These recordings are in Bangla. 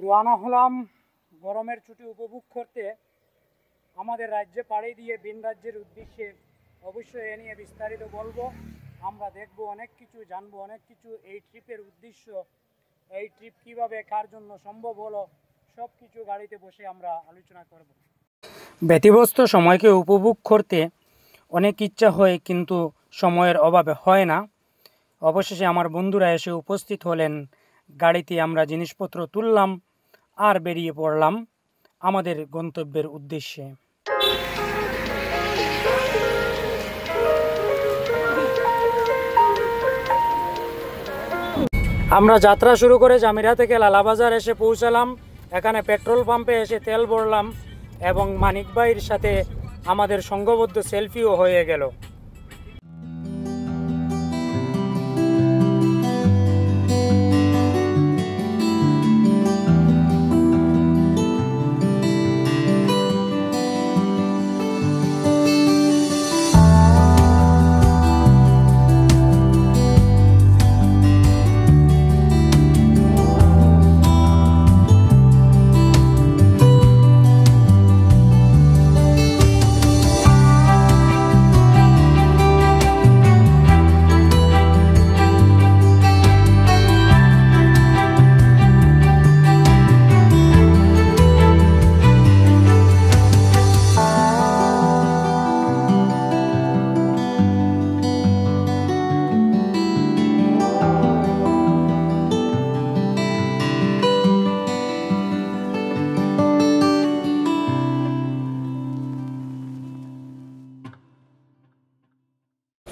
রওনা হলাম গরমের ছুটি উপভোগ করতে আমাদের রাজ্যে পাড়ি দিয়ে ভিন রাজ্যের উদ্দেশ্যে। অবশ্যই এ নিয়ে বিস্তারিত বলবো, আমরা দেখব অনেক কিছু, জানবো অনেক কিছু। এই ট্রিপের উদ্দেশ্য, এই ট্রিপ কিভাবে কার জন্য সম্ভব হলো, সব কিছু গাড়িতে বসে আমরা আলোচনা করব। ব্যতিব্যস্ত সময়কে উপভোগ করতে অনেক ইচ্ছা হয়, কিন্তু সময়ের অভাবে হয় না। অবশেষে আমার বন্ধুরা এসে উপস্থিত হলেন। গাড়িতে আমরা জিনিসপত্র তুললাম আর বেরিয়ে পড়লাম আমাদের গন্তব্যের উদ্দেশ্যে। আমরা যাত্রা শুরু করে জামিরা থেকে লালাবাজার এসে পৌঁছালাম। এখানে পেট্রোল পাম্পে এসে তেল ভরলাম এবং মানিক ভাইয়ের সাথে আমাদের সংঘবদ্ধ সেলফিও হয়ে গেল।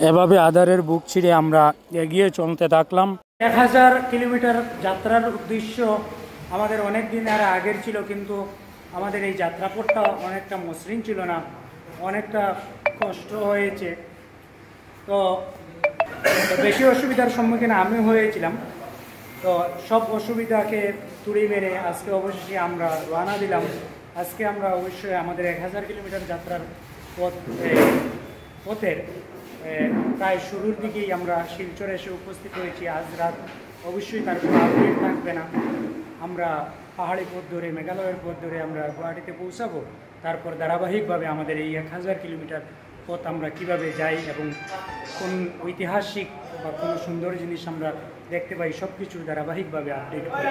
এভাবে আধারের বুক ছিঁড়ে আমরা এগিয়ে চলতে থাকলাম। 1000 কিলোমিটার যাত্রার উদ্দেশ্য আমাদের অনেক দিন আগের ছিল, কিন্তু আমাদের এই যাত্রাপথটা অনেকটা মসৃণ ছিল না, অনেকটা কষ্ট হয়েছে। তো বেশি অসুবিধার সম্মুখীন আমি হয়েছিলাম। তো সব অসুবিধাকে তুড়ি মেরে আজকে অবশ্যই আমরা রওনা দিলাম। আজকে আমরা অবশ্যই আমাদের 1000 কিলোমিটার যাত্রার পথের প্রায় শুরুর দিকেই আমরা শিলচরে এসে উপস্থিত হয়েছি। আজ রাত অবশ্যই তার কোনো আপডেট থাকবে না। আমরা পাহাড়ি পথ ধরে, মেঘালয়ের পথ ধরে আমরা গুয়াহাটিতে পৌঁছাবো। তারপর ধারাবাহিকভাবে আমাদের এই 1000 কিলোমিটার পথ আমরা কিভাবে যাই এবং কোন ঐতিহাসিক বা কোনো সুন্দর জিনিস আমরা দেখতে পাই, সব কিছু ধারাবাহিকভাবে আপডেট করি।